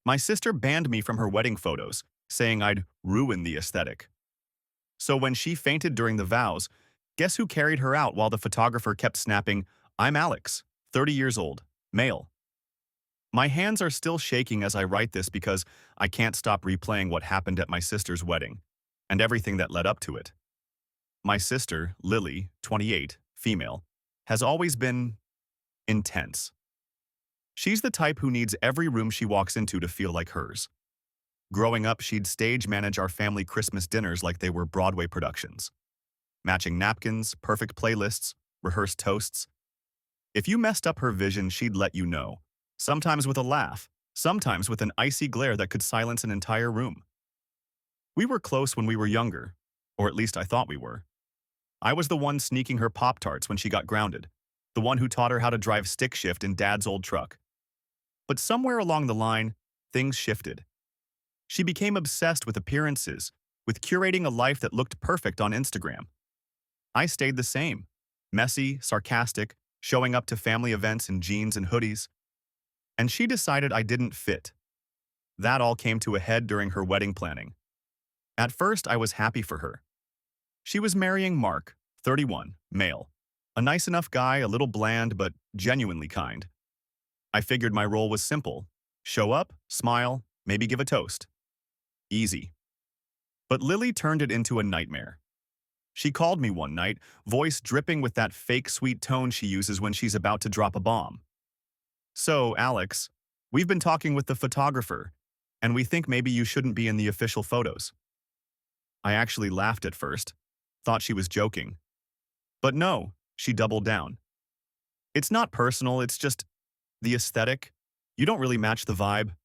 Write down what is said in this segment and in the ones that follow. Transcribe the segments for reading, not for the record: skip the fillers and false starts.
My sister banned me from her wedding photos, saying I'd ruin the aesthetic. So when she fainted during the vows, guess who carried her out while the photographer kept snapping, "I'm Alex, 30 years old, male." My hands are still shaking as I write this because I can't stop replaying what happened at my sister's wedding and everything that led up to it. My sister, Lily, 28, female, has always been intense. She's the type who needs every room she walks into to feel like hers. Growing up, she'd stage manage our family Christmas dinners like they were Broadway productions. Matching napkins, perfect playlists, rehearsed toasts. If you messed up her vision, she'd let you know. Sometimes with a laugh, sometimes with an icy glare that could silence an entire room. We were close when we were younger, or at least I thought we were. I was the one sneaking her Pop-Tarts when she got grounded, the one who taught her how to drive stick shift in Dad's old truck. But somewhere along the line, things shifted. She became obsessed with appearances, with curating a life that looked perfect on Instagram. I stayed the same, messy, sarcastic, showing up to family events in jeans and hoodies. And she decided I didn't fit. That all came to a head during her wedding planning. At first, I was happy for her. She was marrying Mark, 31, male. A nice enough guy, a little bland, but genuinely kind. I figured my role was simple. Show up, smile, maybe give a toast. Easy. But Lily turned it into a nightmare. She called me one night, voice dripping with that fake sweet tone she uses when she's about to drop a bomb. "So, Alex, we've been talking with the photographer, and we think maybe you shouldn't be in the official photos." I actually laughed at first, thought she was joking. But no, she doubled down. "It's not personal, it's just the aesthetic. You don't really match the vibe."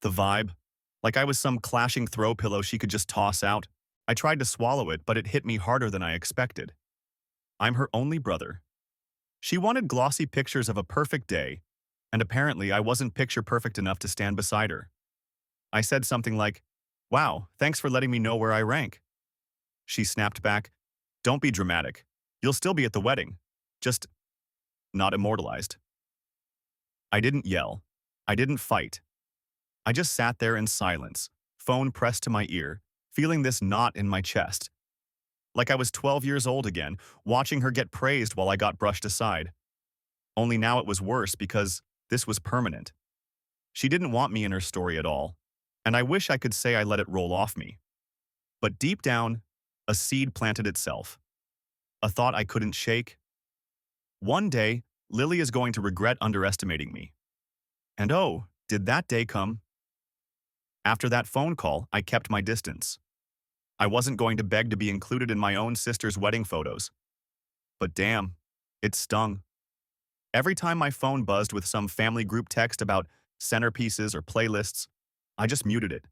The vibe? Like I was some clashing throw pillow she could just toss out. I tried to swallow it, but it hit me harder than I expected. I'm her only brother. She wanted glossy pictures of a perfect day, and apparently I wasn't picture perfect enough to stand beside her. I said something like, "Wow, thanks for letting me know where I rank." She snapped back, "Don't be dramatic. You'll still be at the wedding. Just not immortalized." I didn't yell. I didn't fight. I just sat there in silence, phone pressed to my ear, feeling this knot in my chest. Like I was 12 years old again, watching her get praised while I got brushed aside. Only now it was worse because this was permanent. She didn't want me in her story at all, and I wish I could say I let it roll off me. But deep down, a seed planted itself. A thought I couldn't shake. One day, Lily is going to regret underestimating me. And oh, did that day come? After that phone call, I kept my distance. I wasn't going to beg to be included in my own sister's wedding photos. But damn, it stung. Every time my phone buzzed with some family group text about centerpieces or playlists, I just muted it.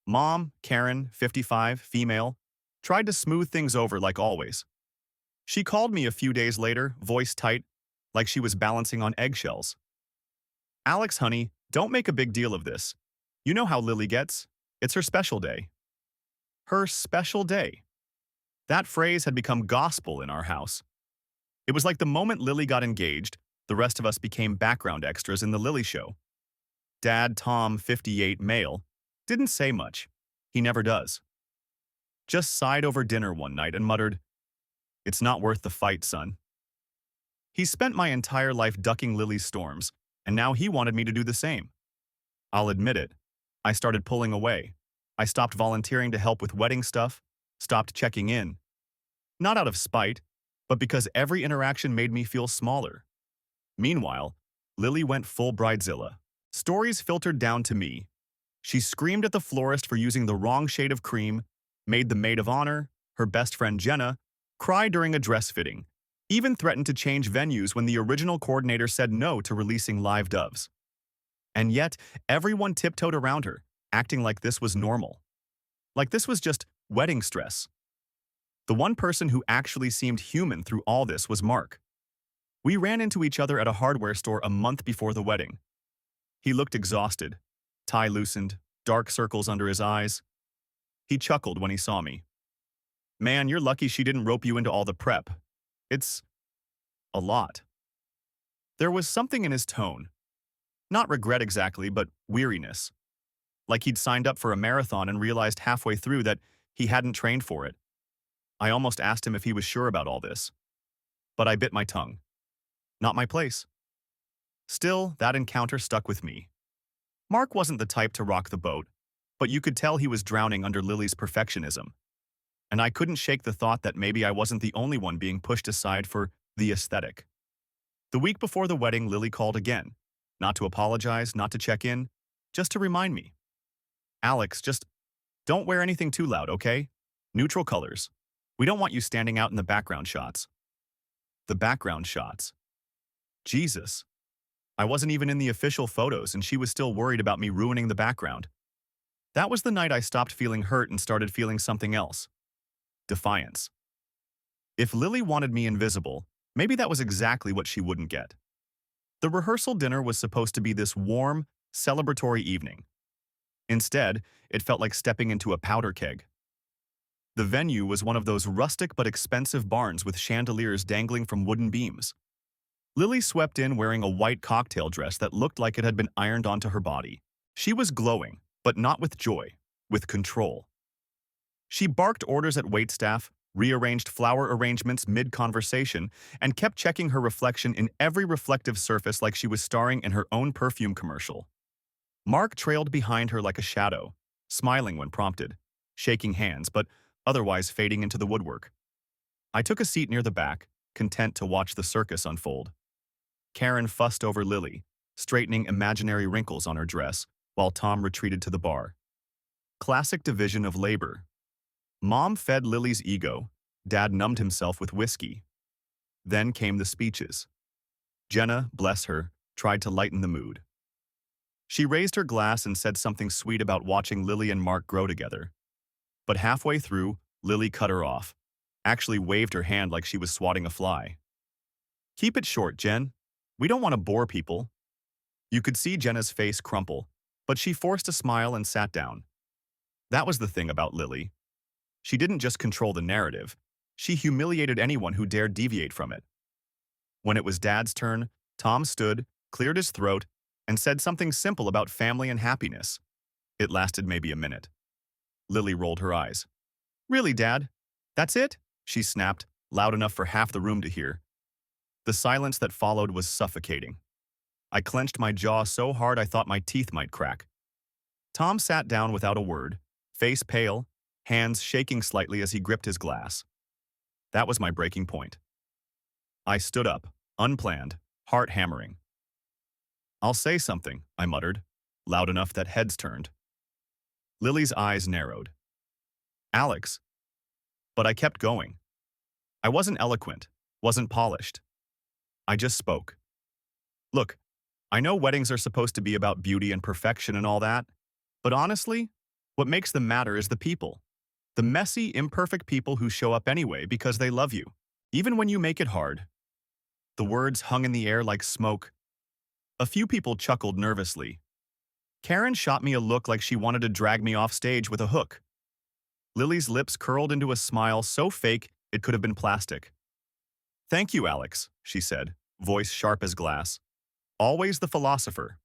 Mom, Karen, 55, female, tried to smooth things over like always. She called me a few days later, voice tight, like she was balancing on eggshells. "Alex, honey, don't make a big deal of this. You know how Lily gets. It's her special day." Her special day. That phrase had become gospel in our house. It was like the moment Lily got engaged, the rest of us became background extras in the Lily show. Dad, Tom, 58, male, didn't say much. He never does. Just sighed over dinner one night and muttered, "It's not worth the fight, son." He spent my entire life ducking Lily's storms, and now he wanted me to do the same. I'll admit it. I started pulling away. I stopped volunteering to help with wedding stuff, stopped checking in. Not out of spite, but because every interaction made me feel smaller. Meanwhile, Lily went full bridezilla. Stories filtered down to me. She screamed at the florist for using the wrong shade of cream, made the maid of honor, her best friend Jenna, cry during a dress fitting, even threatened to change venues when the original coordinator said no to releasing live doves. And yet, everyone tiptoed around her, acting like this was normal. Like this was just wedding stress. The one person who actually seemed human through all this was Mark. We ran into each other at a hardware store a month before the wedding. He looked exhausted, tie loosened, dark circles under his eyes. He chuckled when he saw me. "Man, you're lucky she didn't rope you into all the prep. It's a lot." There was something in his tone. Not regret exactly, but weariness. Like he'd signed up for a marathon and realized halfway through that he hadn't trained for it. I almost asked him if he was sure about all this, but I bit my tongue. Not my place. Still, that encounter stuck with me. Mark wasn't the type to rock the boat, but you could tell he was drowning under Lily's perfectionism. And I couldn't shake the thought that maybe I wasn't the only one being pushed aside for the aesthetic. The week before the wedding, Lily called again. Not to apologize, not to check in, just to remind me. Alex, just don't wear anything too loud, okay? Neutral colors. We don't want you standing out in the background shots. The background shots. Jesus. I wasn't even in the official photos and she was still worried about me ruining the background. That was the night I stopped feeling hurt and started feeling something else. Defiance. If Lily wanted me invisible, maybe that was exactly what she wouldn't get. The rehearsal dinner was supposed to be this warm, celebratory evening. Instead, it felt like stepping into a powder keg. The venue was one of those rustic but expensive barns with chandeliers dangling from wooden beams. Lily swept in wearing a white cocktail dress that looked like it had been ironed onto her body. She was glowing, but not with joy, with control. She barked orders at waitstaff, rearranged flower arrangements mid-conversation, and kept checking her reflection in every reflective surface like she was starring in her own perfume commercial. Mark trailed behind her like a shadow, smiling when prompted, shaking hands, but otherwise fading into the woodwork. I took a seat near the back, content to watch the circus unfold. Karen fussed over Lily, straightening imaginary wrinkles on her dress, while Tom retreated to the bar. Classic division of labor. Mom fed Lily's ego, Dad numbed himself with whiskey. Then came the speeches. Jenna, bless her, tried to lighten the mood. She raised her glass and said something sweet about watching Lily and Mark grow together. But halfway through, Lily cut her off, actually waved her hand like she was swatting a fly. Keep it short, Jen. We don't want to bore people. You could see Jenna's face crumple, but she forced a smile and sat down. That was the thing about Lily. She didn't just control the narrative, she humiliated anyone who dared deviate from it. When it was Dad's turn, Tom stood, cleared his throat, and said something simple about family and happiness. It lasted maybe a minute. Lily rolled her eyes. Really, Dad? That's it? She snapped, loud enough for half the room to hear. The silence that followed was suffocating. I clenched my jaw so hard I thought my teeth might crack. Tom sat down without a word, face pale, hands shaking slightly as he gripped his glass. That was my breaking point. I stood up, unplanned, heart hammering. I'll say something, I muttered, loud enough that heads turned. Lily's eyes narrowed. Alex. But I kept going. I wasn't eloquent, wasn't polished. I just spoke. Look, I know weddings are supposed to be about beauty and perfection and all that, but honestly, what makes them matter is the people. The messy, imperfect people who show up anyway because they love you, even when you make it hard. The words hung in the air like smoke. A few people chuckled nervously. Karen shot me a look like she wanted to drag me off stage with a hook. Lily's lips curled into a smile so fake it could have been plastic. Thank you, Alex, she said, voice sharp as glass. Always the philosopher.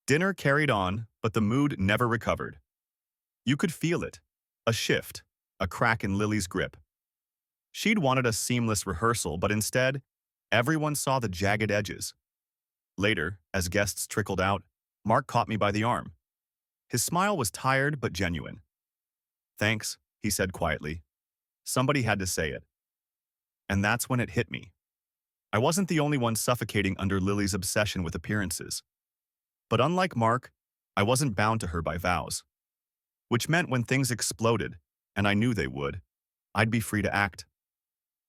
Dinner carried on, but the mood never recovered. You could feel it. A shift, a crack in Lily's grip. She'd wanted a seamless rehearsal, but instead, everyone saw the jagged edges. Later, as guests trickled out, Mark caught me by the arm. His smile was tired but genuine. Thanks, he said quietly. Somebody had to say it. And that's when it hit me. I wasn't the only one suffocating under Lily's obsession with appearances. But unlike Mark, I wasn't bound to her by vows. Which meant when things exploded, and I knew they would, I'd be free to act.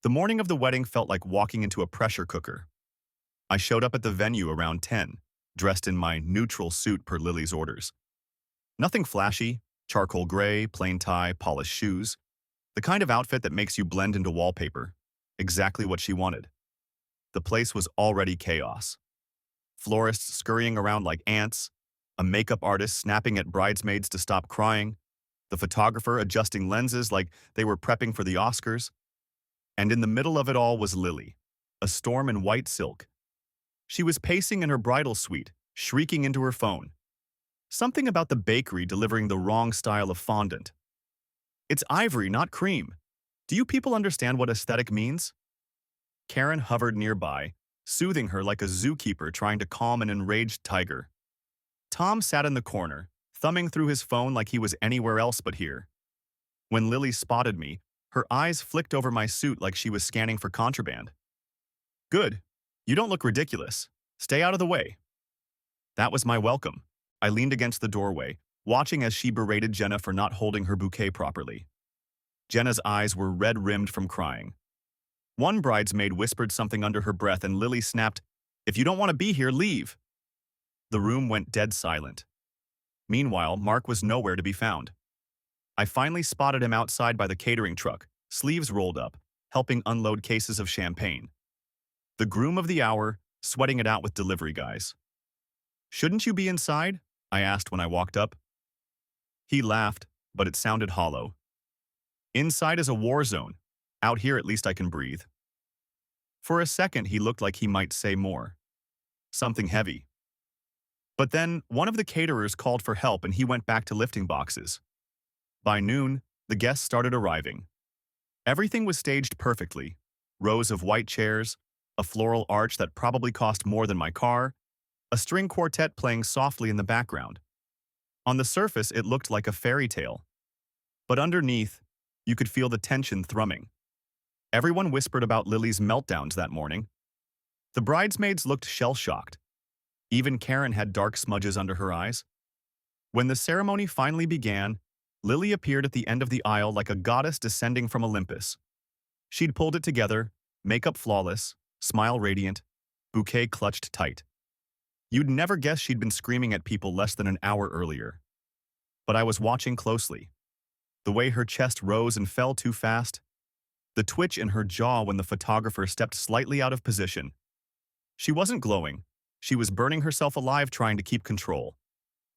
The morning of the wedding felt like walking into a pressure cooker. I showed up at the venue around 10, dressed in my neutral suit per Lily's orders. Nothing flashy, charcoal gray, plain tie, polished shoes. The kind of outfit that makes you blend into wallpaper. Exactly what she wanted. The place was already chaos. Florists scurrying around like ants, a makeup artist snapping at bridesmaids to stop crying, the photographer adjusting lenses like they were prepping for the Oscars. And in the middle of it all was Lily, a storm in white silk. She was pacing in her bridal suite, shrieking into her phone. Something about the bakery delivering the wrong style of fondant. It's ivory, not cream. Do you people understand what aesthetic means? Karen hovered nearby, soothing her like a zookeeper trying to calm an enraged tiger. Tom sat in the corner, thumbing through his phone like he was anywhere else but here. When Lily spotted me, her eyes flicked over my suit like she was scanning for contraband. Good. You don't look ridiculous. Stay out of the way. That was my welcome. I leaned against the doorway, watching as she berated Jenna for not holding her bouquet properly. Jenna's eyes were red-rimmed from crying. One bridesmaid whispered something under her breath and Lily snapped, "If you don't want to be here, leave." The room went dead silent. Meanwhile, Mark was nowhere to be found. I finally spotted him outside by the catering truck, sleeves rolled up, helping unload cases of champagne. The groom of the hour, sweating it out with delivery guys. "Shouldn't you be inside?" I asked when I walked up. He laughed, but it sounded hollow. "Inside is a war zone. Out here at least I can breathe." For a second he looked like he might say more. Something heavy. But then one of the caterers called for help and he went back to lifting boxes. By noon, the guests started arriving. Everything was staged perfectly. Rows of white chairs, a floral arch that probably cost more than my car, a string quartet playing softly in the background. On the surface, it looked like a fairy tale. But underneath, you could feel the tension thrumming. Everyone whispered about Lily's meltdowns that morning. The bridesmaids looked shell-shocked. Even Karen had dark smudges under her eyes. When the ceremony finally began, Lily appeared at the end of the aisle like a goddess descending from Olympus. She'd pulled it together, makeup flawless, smile radiant, bouquet clutched tight. You'd never guess she'd been screaming at people less than an hour earlier. But I was watching closely. The way her chest rose and fell too fast, the twitch in her jaw when the photographer stepped slightly out of position. She wasn't glowing. She was burning herself alive trying to keep control.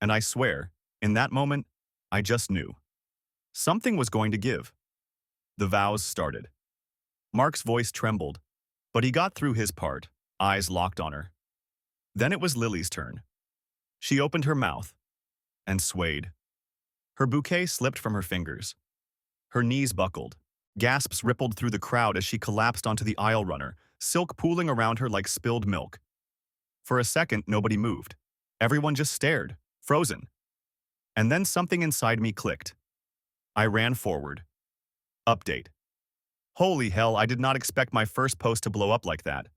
And I swear, in that moment, I just knew. Something was going to give. The vows started. Mark's voice trembled, but he got through his part, eyes locked on her. Then it was Lily's turn. She opened her mouth and swayed. Her bouquet slipped from her fingers. Her knees buckled. Gasps rippled through the crowd as she collapsed onto the aisle runner, silk pooling around her like spilled milk. For a second, nobody moved. Everyone just stared, frozen. And then something inside me clicked. I ran forward. Update. Holy hell, I did not expect my first post to blow up like that.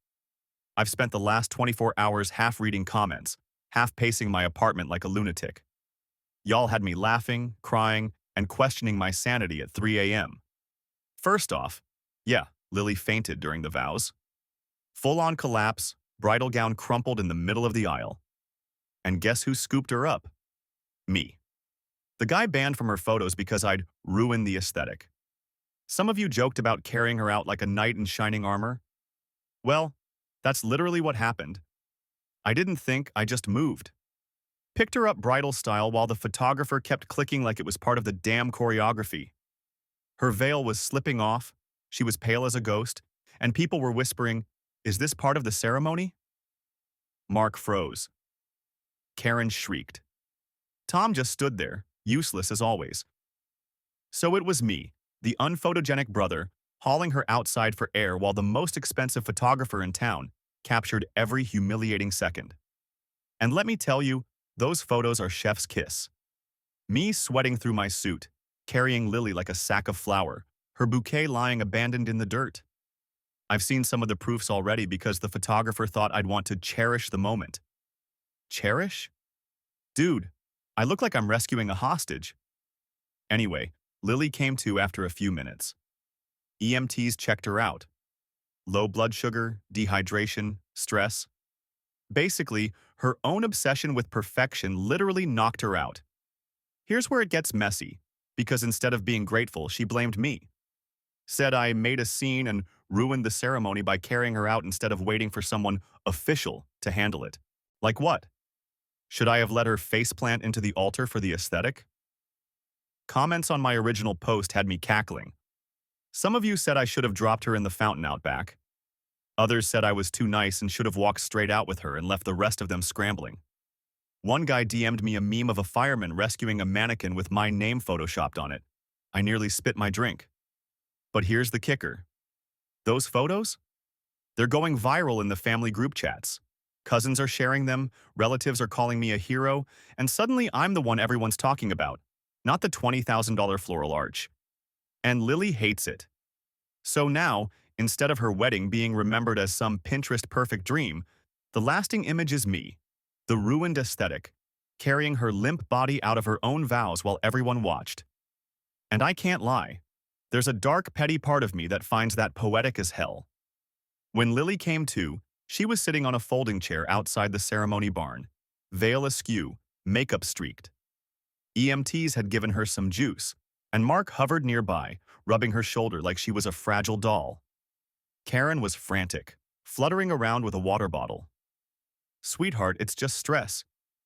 I've spent the last 24 hours half reading comments, half pacing my apartment like a lunatic. Y'all had me laughing, crying, and questioning my sanity at 3 a.m. First off, yeah, Lily fainted during the vows. Full-on collapse, bridal gown crumpled in the middle of the aisle. And guess who scooped her up? Me. The guy banned from her photos because I'd ruined the aesthetic. Some of you joked about carrying her out like a knight in shining armor. Well, that's literally what happened. I didn't think, I just moved. Picked her up bridal style while the photographer kept clicking like it was part of the damn choreography. Her veil was slipping off, she was pale as a ghost, and people were whispering, "Is this part of the ceremony?" Mark froze. Karen shrieked. Tom just stood there, useless as always. So it was me, the unphotogenic brother, hauling her outside for air while the most expensive photographer in town captured every humiliating second. And let me tell you, those photos are chef's kiss. Me sweating through my suit, carrying Lily like a sack of flour, her bouquet lying abandoned in the dirt. I've seen some of the proofs already because the photographer thought I'd want to cherish the moment. Cherish? Dude, I look like I'm rescuing a hostage. Anyway, Lily came to after a few minutes. EMTs checked her out. Low blood sugar, dehydration, stress. Basically, her own obsession with perfection literally knocked her out. Here's where it gets messy, because instead of being grateful, she blamed me. Said I made a scene and ruined the ceremony by carrying her out instead of waiting for someone official to handle it. Like what? Should I have let her faceplant into the altar for the aesthetic? Comments on my original post had me cackling. Some of you said I should have dropped her in the fountain out back. Others said I was too nice and should have walked straight out with her and left the rest of them scrambling. One guy DM'd me a meme of a fireman rescuing a mannequin with my name photoshopped on it. I nearly spit my drink. But here's the kicker. Those photos? They're going viral in the family group chats. Cousins are sharing them, relatives are calling me a hero, and suddenly I'm the one everyone's talking about, not the $20,000 floral arch. And Lily hates it. So now, instead of her wedding being remembered as some Pinterest perfect dream, the lasting image is me, the ruined aesthetic, carrying her limp body out of her own vows while everyone watched. And I can't lie. There's a dark, petty part of me that finds that poetic as hell. When Lily came to, she was sitting on a folding chair outside the ceremony barn, veil askew, makeup streaked. EMTs had given her some juice, and Mark hovered nearby, rubbing her shoulder like she was a fragile doll. Karen was frantic, fluttering around with a water bottle. "Sweetheart, it's just stress.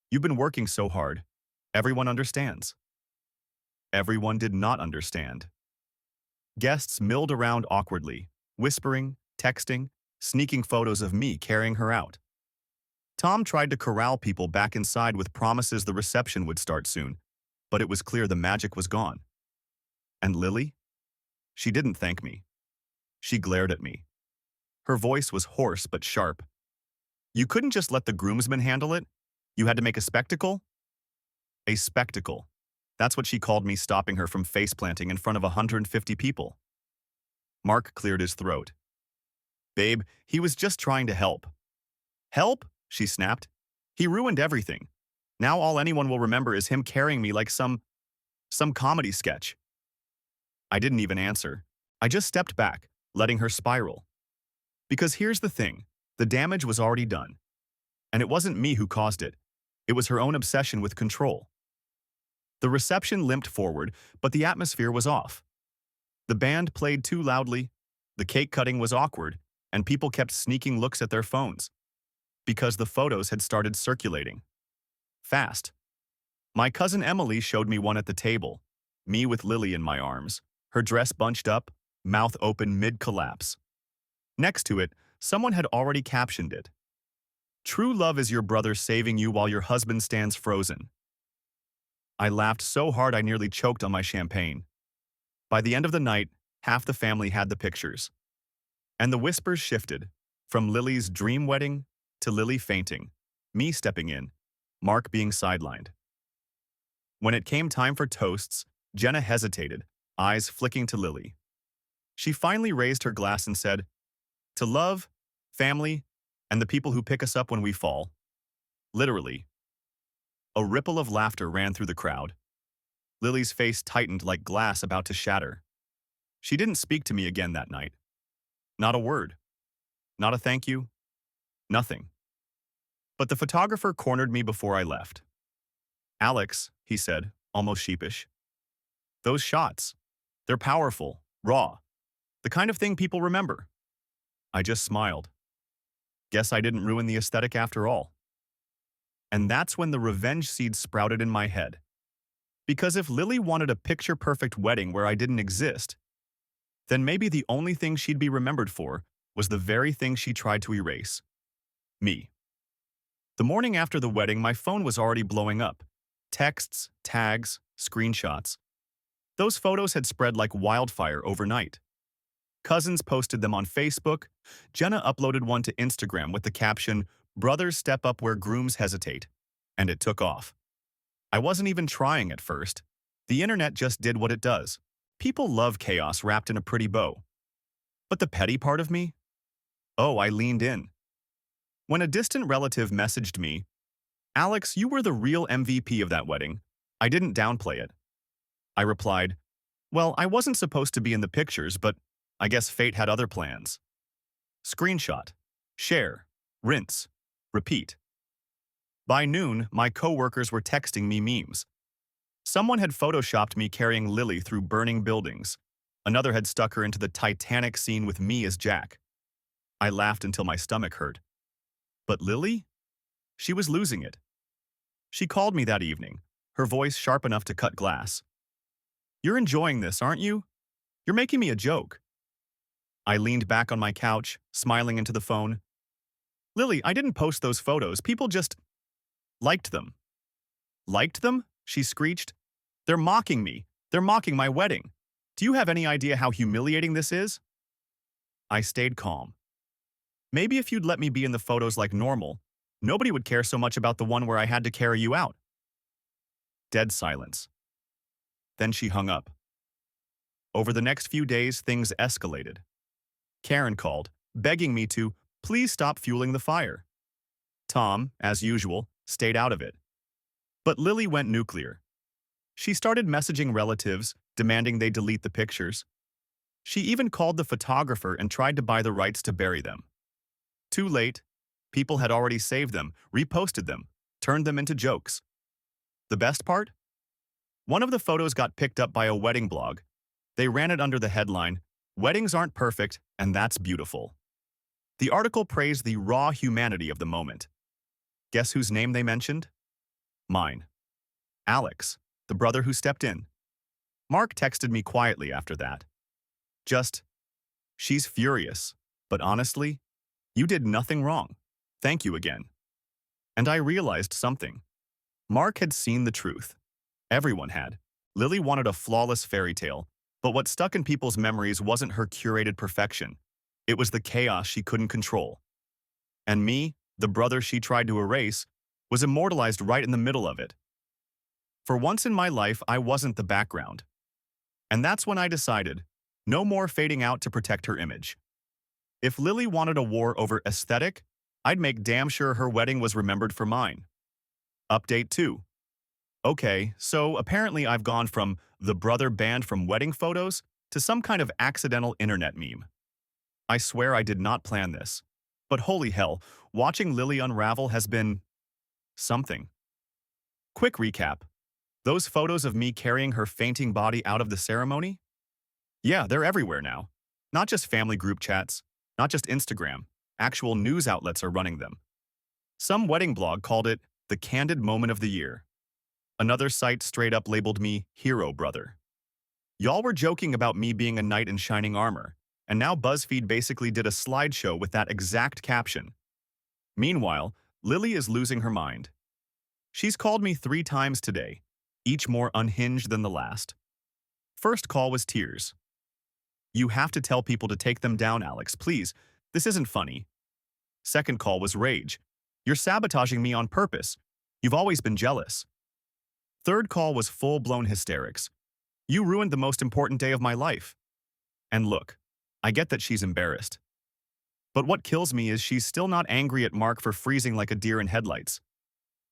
You've been working so hard. Everyone understands." Everyone did not understand. Guests milled around awkwardly, whispering, texting, sneaking photos of me carrying her out. Tom tried to corral people back inside with promises the reception would start soon, but it was clear the magic was gone. And Lily? She didn't thank me. She glared at me. Her voice was hoarse but sharp. "You couldn't just let the groomsmen handle it? You had to make a spectacle?" A spectacle. That's what she called me, stopping her from face-planting in front of 150 people. Mark cleared his throat. "Babe, he was just trying to help." "Help?" she snapped. "He ruined everything. Now all anyone will remember is him carrying me like some comedy sketch." I didn't even answer. I just stepped back, letting her spiral. Because here's the thing, the damage was already done. And it wasn't me who caused it. It was her own obsession with control. The reception limped forward, but the atmosphere was off. The band played too loudly, the cake cutting was awkward, and people kept sneaking looks at their phones. Because the photos had started circulating. Fast. My cousin Emily showed me one at the table, me with Lily in my arms, her dress bunched up, mouth open mid-collapse. Next to it, someone had already captioned it. "True love is your brother saving you while your husband stands frozen." I laughed so hard I nearly choked on my champagne. By the end of the night, half the family had the pictures. And the whispers shifted, from Lily's dream wedding to Lily fainting, me stepping in, Mark being sidelined. When it came time for toasts, Jenna hesitated, eyes flicking to Lily. She finally raised her glass and said, "To love, family, and the people who pick us up when we fall." Literally. A ripple of laughter ran through the crowd. Lily's face tightened like glass about to shatter. She didn't speak to me again that night. Not a word. Not a thank you. Nothing. But the photographer cornered me before I left. "Alex," he said, almost sheepish. "Those shots. They're powerful, raw. The kind of thing people remember." I just smiled. Guess I didn't ruin the aesthetic after all. And that's when the revenge seed sprouted in my head. Because if Lily wanted a picture-perfect wedding where I didn't exist, then maybe the only thing she'd be remembered for was the very thing she tried to erase. Me. The morning after the wedding, my phone was already blowing up. Texts, tags, screenshots. Those photos had spread like wildfire overnight. Cousins posted them on Facebook. Jenna uploaded one to Instagram with the caption, "Brothers step up where grooms hesitate." And it took off. I wasn't even trying at first. The internet just did what it does. People love chaos wrapped in a pretty bow. But the petty part of me? Oh, I leaned in. When a distant relative messaged me, "Alex, you were the real MVP of that wedding," I didn't downplay it. I replied, "Well, I wasn't supposed to be in the pictures, but I guess fate had other plans." Screenshot. Share. Rinse. Repeat. By noon, my coworkers were texting me memes. Someone had photoshopped me carrying Lily through burning buildings. Another had stuck her into the Titanic scene with me as Jack. I laughed until my stomach hurt. But Lily? She was losing it. She called me that evening, her voice sharp enough to cut glass. "You're enjoying this, aren't you? You're making me a joke." I leaned back on my couch, smiling into the phone. "Lily, I didn't post those photos. People just liked them." Liked them? She screeched. They're mocking me. They're mocking my wedding. Do you have any idea how humiliating this is? I stayed calm. Maybe if you'd let me be in the photos like normal, nobody would care so much about the one where I had to carry you out. Dead silence. Then she hung up. Over the next few days, things escalated. Karen called, begging me to please stop fueling the fire. Tom, as usual, stayed out of it. But Lily went nuclear. She started messaging relatives, demanding they delete the pictures. She even called the photographer and tried to buy the rights to bury them. Too late. People had already saved them, reposted them, turned them into jokes. The best part? One of the photos got picked up by a wedding blog. They ran it under the headline, "Weddings aren't perfect, and that's beautiful." The article praised the raw humanity of the moment. Guess whose name they mentioned? Mine. Alex, the brother who stepped in. Mark texted me quietly after that. Just, "She's furious, but honestly, you did nothing wrong. Thank you again." And I realized something. Mark had seen the truth. Everyone had. Lily wanted a flawless fairy tale, but what stuck in people's memories wasn't her curated perfection. It was the chaos she couldn't control. And me, the brother she tried to erase, was immortalized right in the middle of it. For once in my life, I wasn't the background. And that's when I decided, no more fading out to protect her image. If Lily wanted a war over aesthetic, I'd make damn sure her wedding was remembered for mine. Update 2. Okay, so apparently I've gone from the brother banned from wedding photos to some kind of accidental internet meme. I swear I did not plan this. But holy hell, watching Lily unravel has been something. Quick recap. Those photos of me carrying her fainting body out of the ceremony? Yeah, they're everywhere now. Not just family group chats, not just Instagram. Actual news outlets are running them. Some wedding blog called it the candid moment of the year. Another site straight up labeled me hero brother. Y'all were joking about me being a knight in shining armor, and now BuzzFeed basically did a slideshow with that exact caption. Meanwhile, Lily is losing her mind. She's called me 3 times today, each more unhinged than the last. First call was tears. "You have to tell people to take them down, Alex, please. This isn't funny." Second call was rage. "You're sabotaging me on purpose. You've always been jealous." Third call was full-blown hysterics. "You ruined the most important day of my life." And look, I get that she's embarrassed. But what kills me is she's still not angry at Mark for freezing like a deer in headlights.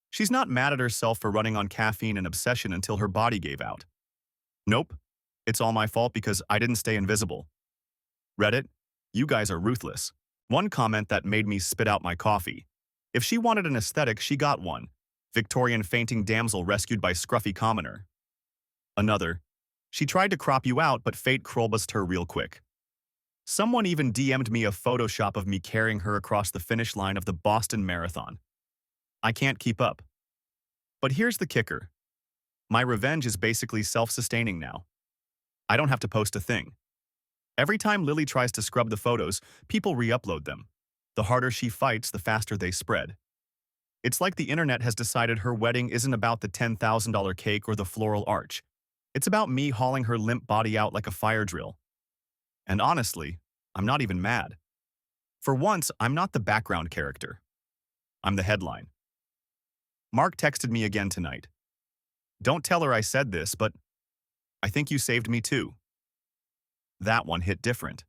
She's not mad at herself for running on caffeine and obsession until her body gave out. Nope, it's all my fault because I didn't stay invisible. Reddit, you guys are ruthless. One comment that made me spit out my coffee. If she wanted an aesthetic, she got one. Victorian fainting damsel rescued by scruffy commoner. Another, she tried to crop you out, but fate crowbusted her real quick. Someone even DM'd me a Photoshop of me carrying her across the finish line of the Boston Marathon. I can't keep up. But here's the kicker. My revenge is basically self-sustaining now. I don't have to post a thing. Every time Lily tries to scrub the photos, people re-upload them. The harder she fights, the faster they spread. It's like the internet has decided her wedding isn't about the $10,000 cake or the floral arch. It's about me hauling her limp body out like a fire drill. And honestly, I'm not even mad. For once, I'm not the background character. I'm the headline. Mark texted me again tonight. "Don't tell her I said this, but I think you saved me too." That one hit different.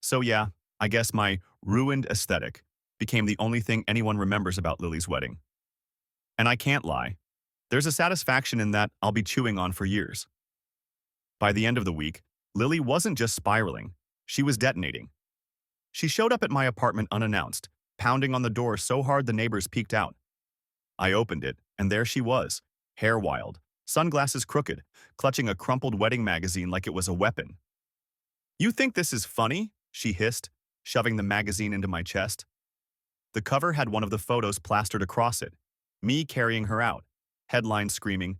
So yeah, I guess my ruined aesthetic became the only thing anyone remembers about Lily's wedding. And I can't lie. There's a satisfaction in that I'll be chewing on for years. By the end of the week, Lily wasn't just spiraling, she was detonating. She showed up at my apartment unannounced, pounding on the door so hard the neighbors peeked out. I opened it, and there she was, hair wild, sunglasses crooked, clutching a crumpled wedding magazine like it was a weapon. "You think this is funny?" she hissed, shoving the magazine into my chest. The cover had one of the photos plastered across it, me carrying her out, headline screaming,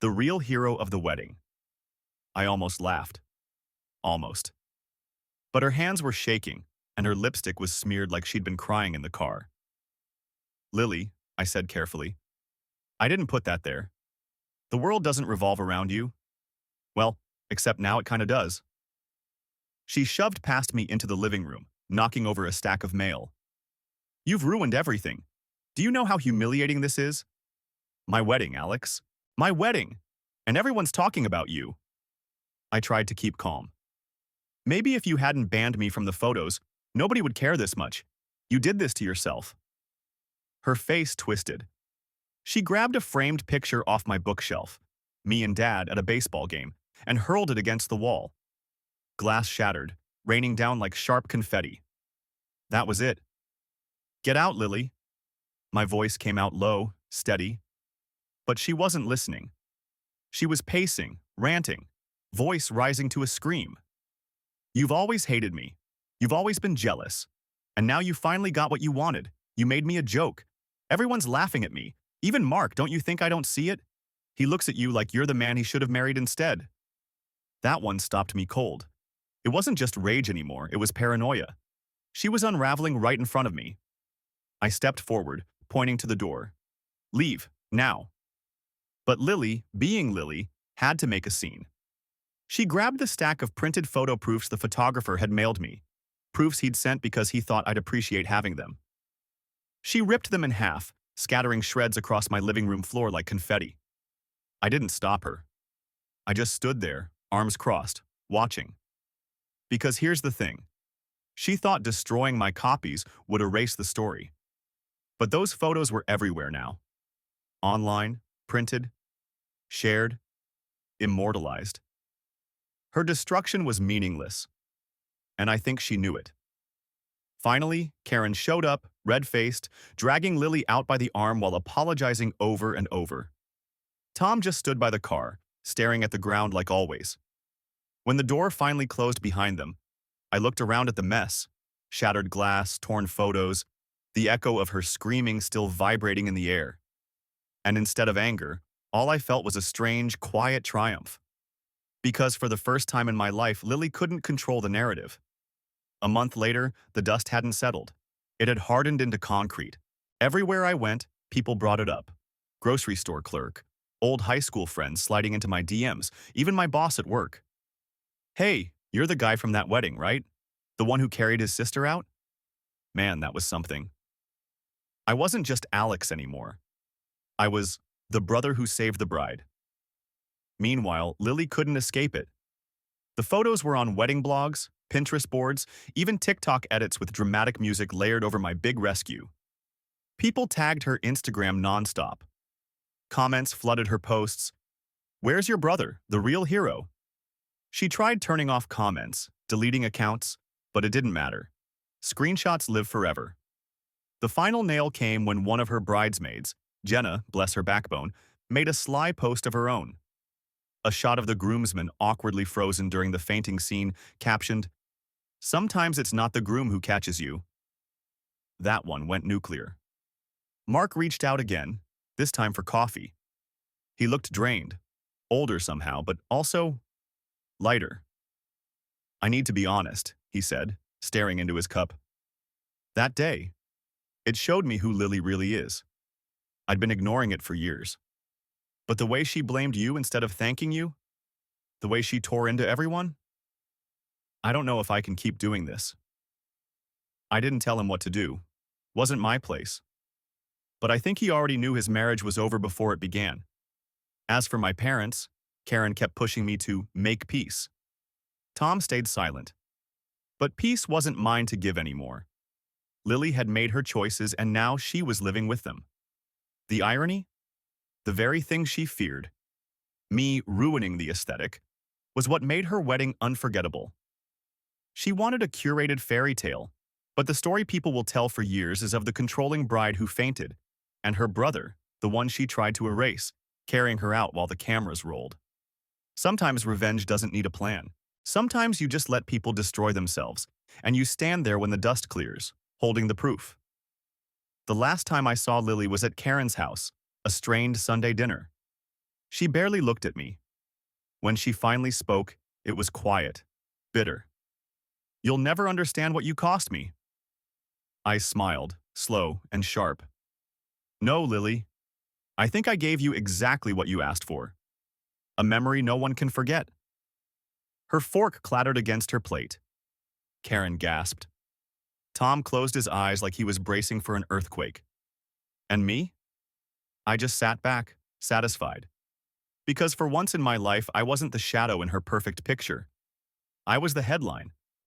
"The real hero of the wedding." I almost laughed. Almost. But her hands were shaking, and her lipstick was smeared like she'd been crying in the car. "Lily," I said carefully, "I didn't put that there. The world doesn't revolve around you. Well, except now it kinda does. She shoved past me into the living room, knocking over a stack of mail. You've ruined everything. Do you know how humiliating this is? My wedding, Alex. My wedding! And everyone's talking about you. I tried to keep calm. Maybe if you hadn't banned me from the photos, nobody would care this much. You did this to yourself. Her face twisted. She grabbed a framed picture off my bookshelf, me and Dad at a baseball game, and hurled it against the wall. Glass shattered, raining down like sharp confetti. That was it. Get out, Lily. My voice came out low, steady. But she wasn't listening. She was pacing, ranting, voice rising to a scream. You've always hated me. You've always been jealous. And now you finally got what you wanted. You made me a joke. Everyone's laughing at me. Even Mark, don't you think I don't see it? He looks at you like you're the man he should have married instead. That one stopped me cold. It wasn't just rage anymore, it was paranoia. She was unraveling right in front of me. I stepped forward, pointing to the door. Leave, now. But Lily, being Lily, had to make a scene. She grabbed the stack of printed photo proofs the photographer had mailed me, proofs he'd sent because he thought I'd appreciate having them. She ripped them in half, scattering shreds across my living room floor like confetti. I didn't stop her. I just stood there, arms crossed, watching. Because here's the thing. She thought destroying my copies would erase the story. But those photos were everywhere now. Online, printed, shared, immortalized. Her destruction was meaningless, and I think she knew it. Finally, Karen showed up, red-faced, dragging Lily out by the arm while apologizing over and over. Tom just stood by the car, staring at the ground like always. When the door finally closed behind them, I looked around at the mess, shattered glass, torn photos, the echo of her screaming still vibrating in the air. And instead of anger, all I felt was a strange, quiet triumph. Because for the first time in my life, Lily couldn't control the narrative. A month later, the dust hadn't settled. It had hardened into concrete. Everywhere I went, people brought it up. Grocery store clerk, old high school friends sliding into my DMs, even my boss at work. Hey, you're the guy from that wedding, right? The one who carried his sister out? Man, that was something. I wasn't just Alex anymore. I was the brother who saved the bride. Meanwhile, Lily couldn't escape it. The photos were on wedding blogs, Pinterest boards, even TikTok edits with dramatic music layered over my big rescue. People tagged her Instagram nonstop. Comments flooded her posts. Where's your brother, the real hero? She tried turning off comments, deleting accounts, but it didn't matter. Screenshots live forever. The final nail came when one of her bridesmaids, Jenna, bless her backbone, made a sly post of her own. A shot of the groomsman awkwardly frozen during the fainting scene, captioned, "Sometimes it's not the groom who catches you." That one went nuclear. Mark reached out again, this time for coffee. He looked drained, older somehow, but also lighter. I need to be honest, he said, staring into his cup. That day, it showed me who Lily really is. I'd been ignoring it for years. But the way she blamed you instead of thanking you, the way she tore into everyone, I don't know if I can keep doing this. I didn't tell him what to do. Wasn't my place. But I think he already knew his marriage was over before it began. As for my parents, Karen kept pushing me to make peace. Tom stayed silent. But peace wasn't mine to give anymore. Lily had made her choices and now she was living with them. The irony? The very thing she feared, me ruining the aesthetic, was what made her wedding unforgettable. She wanted a curated fairy tale, but the story people will tell for years is of the controlling bride who fainted, and her brother, the one she tried to erase, carrying her out while the cameras rolled. Sometimes revenge doesn't need a plan. Sometimes you just let people destroy themselves, and you stand there when the dust clears, holding the proof. The last time I saw Lily was at Karen's house, a strained Sunday dinner. She barely looked at me. When she finally spoke, it was quiet, bitter. You'll never understand what you cost me. I smiled, slow and sharp. No, Lily. I think I gave you exactly what you asked for. a memory no one can forget. Her fork clattered against her plate. Karen gasped. Tom closed his eyes like he was bracing for an earthquake. And me? I just sat back, satisfied. Because for once in my life, I wasn't the shadow in her perfect picture. I was the headline,